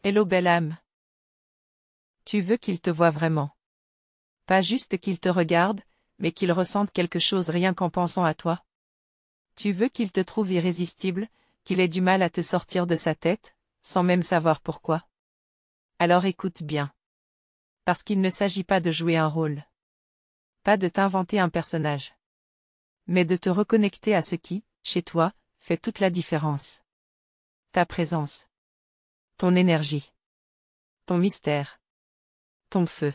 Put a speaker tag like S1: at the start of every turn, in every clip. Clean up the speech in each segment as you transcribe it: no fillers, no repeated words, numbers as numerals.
S1: Hello belle âme. Tu veux qu'il te voie vraiment. Pas juste qu'il te regarde, mais qu'il ressente quelque chose rien qu'en pensant à toi. Tu veux qu'il te trouve irrésistible, qu'il ait du mal à te sortir de sa tête, sans même savoir pourquoi. Alors écoute bien. Parce qu'il ne s'agit pas de jouer un rôle. Pas de t'inventer un personnage. Mais de te reconnecter à ce qui, chez toi, fait toute la différence. Ta présence. Ton énergie. Ton mystère. Ton feu.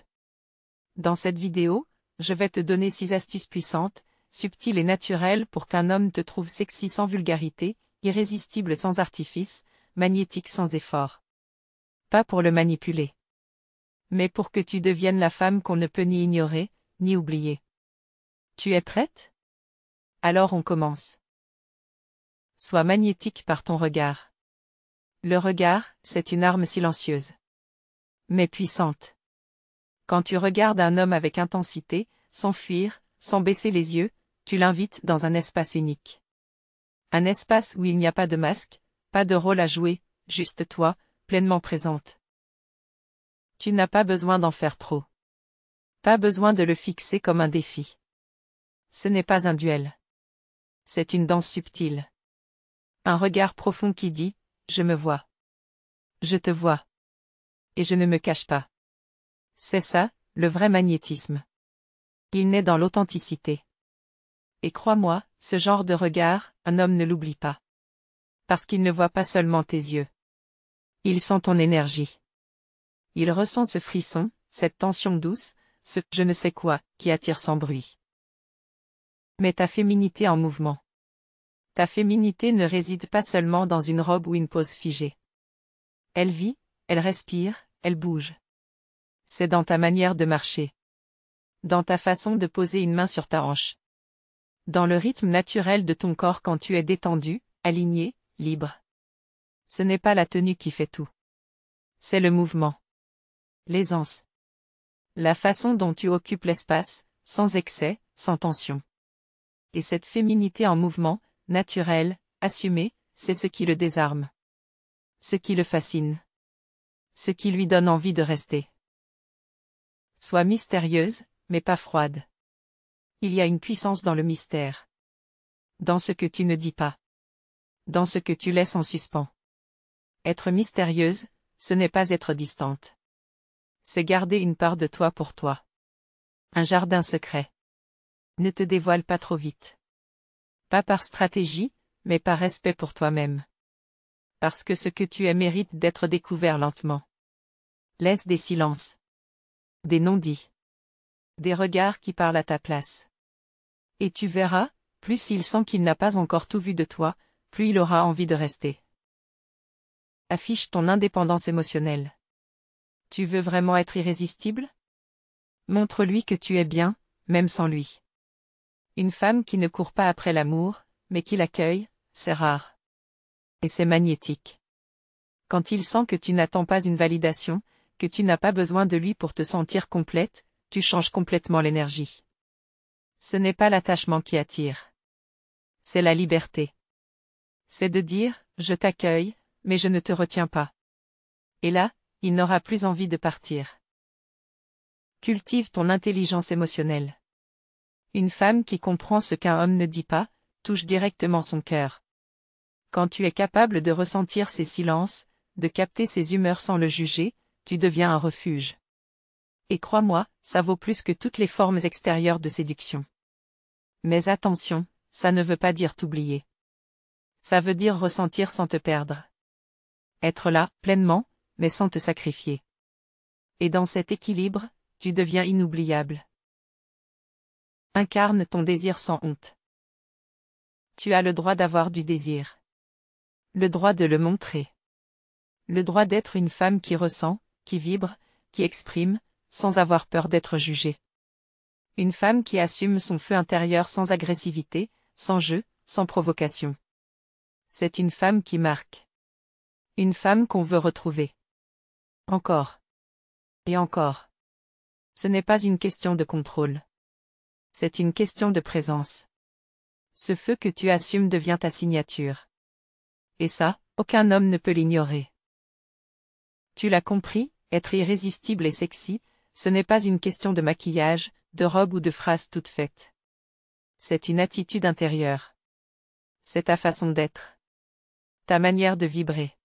S1: Dans cette vidéo, je vais te donner 6 astuces puissantes, subtiles et naturelles pour qu'un homme te trouve sexy sans vulgarité, irrésistible sans artifice, magnétique sans effort. Pas pour le manipuler. Mais pour que tu deviennes la femme qu'on ne peut ni ignorer, ni oublier. Tu es prête? Alors on commence. Sois magnétique par ton regard. Le regard, c'est une arme silencieuse. Mais puissante. Quand tu regardes un homme avec intensité, sans fuir, sans baisser les yeux, tu l'invites dans un espace unique. Un espace où il n'y a pas de masque, pas de rôle à jouer, juste toi, pleinement présente. Tu n'as pas besoin d'en faire trop. Pas besoin de le fixer comme un défi. Ce n'est pas un duel. C'est une danse subtile. Un regard profond qui dit, je me vois. Je te vois. Et je ne me cache pas. C'est ça, le vrai magnétisme. Il naît dans l'authenticité. Et crois-moi, ce genre de regard, un homme ne l'oublie pas. Parce qu'il ne voit pas seulement tes yeux. Il sent ton énergie. Il ressent ce frisson, cette tension douce, ce je ne sais quoi, qui attire sans bruit. Mais ta féminité en mouvement. Ta féminité ne réside pas seulement dans une robe ou une pose figée. Elle vit, elle respire, elle bouge. C'est dans ta manière de marcher. Dans ta façon de poser une main sur ta hanche. Dans le rythme naturel de ton corps quand tu es détendu, aligné, libre. Ce n'est pas la tenue qui fait tout. C'est le mouvement. L'aisance. La façon dont tu occupes l'espace, sans excès, sans tension. Et cette féminité en mouvement, naturelle, assumée, c'est ce qui le désarme. Ce qui le fascine. Ce qui lui donne envie de rester. Sois mystérieuse, mais pas froide. Il y a une puissance dans le mystère. Dans ce que tu ne dis pas. Dans ce que tu laisses en suspens. Être mystérieuse, ce n'est pas être distante. C'est garder une part de toi pour toi. Un jardin secret. Ne te dévoile pas trop vite. Pas par stratégie, mais par respect pour toi-même. Parce que ce que tu es mérite d'être découvert lentement. Laisse des silences. Des non-dits. Des regards qui parlent à ta place. Et tu verras, plus il sent qu'il n'a pas encore tout vu de toi, plus il aura envie de rester. Affiche ton indépendance émotionnelle. Tu veux vraiment être irrésistible? Montre-lui que tu es bien, même sans lui. Une femme qui ne court pas après l'amour, mais qui l'accueille, c'est rare. Et c'est magnétique. Quand il sent que tu n'attends pas une validation, que tu n'as pas besoin de lui pour te sentir complète, tu changes complètement l'énergie. Ce n'est pas l'attachement qui attire. C'est la liberté. C'est de dire, je t'accueille, mais je ne te retiens pas. Et là, il n'aura plus envie de partir. Cultive ton intelligence émotionnelle. Une femme qui comprend ce qu'un homme ne dit pas, touche directement son cœur. Quand tu es capable de ressentir ses silences, de capter ses humeurs sans le juger, tu deviens un refuge. Et crois-moi, ça vaut plus que toutes les formes extérieures de séduction. Mais attention, ça ne veut pas dire t'oublier. Ça veut dire ressentir sans te perdre. Être là, pleinement, mais sans te sacrifier. Et dans cet équilibre, tu deviens inoubliable. Incarne ton désir sans honte. Tu as le droit d'avoir du désir. Le droit de le montrer. Le droit d'être une femme qui ressent, qui vibre, qui exprime, sans avoir peur d'être jugée. Une femme qui assume son feu intérieur sans agressivité, sans jeu, sans provocation. C'est une femme qui marque. Une femme qu'on veut retrouver. Encore. Et encore. Ce n'est pas une question de contrôle. C'est une question de présence. Ce feu que tu assumes devient ta signature. Et ça, aucun homme ne peut l'ignorer. Tu l'as compris, être irrésistible et sexy, ce n'est pas une question de maquillage, de robe ou de phrases toutes faites. C'est une attitude intérieure. C'est ta façon d'être. Ta manière de vibrer.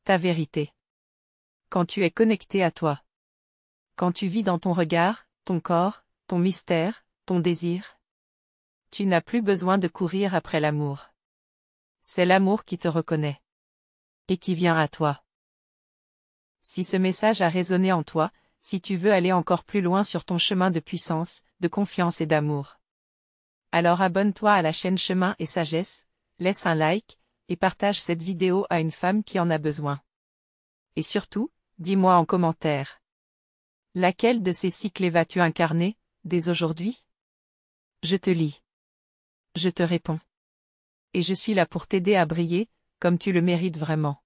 S1: Ta vérité. Quand tu es connecté à toi. Quand tu vis dans ton regard, ton corps, ton mystère, ton désir. Tu n'as plus besoin de courir après l'amour. C'est l'amour qui te reconnaît. Et qui vient à toi. Si ce message a résonné en toi, si tu veux aller encore plus loin sur ton chemin de puissance, de confiance et d'amour. Alors abonne-toi à la chaîne Chemin et Sagesse, laisse un like, et partage cette vidéo à une femme qui en a besoin. Et surtout, dis-moi en commentaire. Laquelle de ces 6 clés vas-tu incarner, dès aujourd'hui? Je te lis. Je te réponds. Et je suis là pour t'aider à briller, comme tu le mérites vraiment.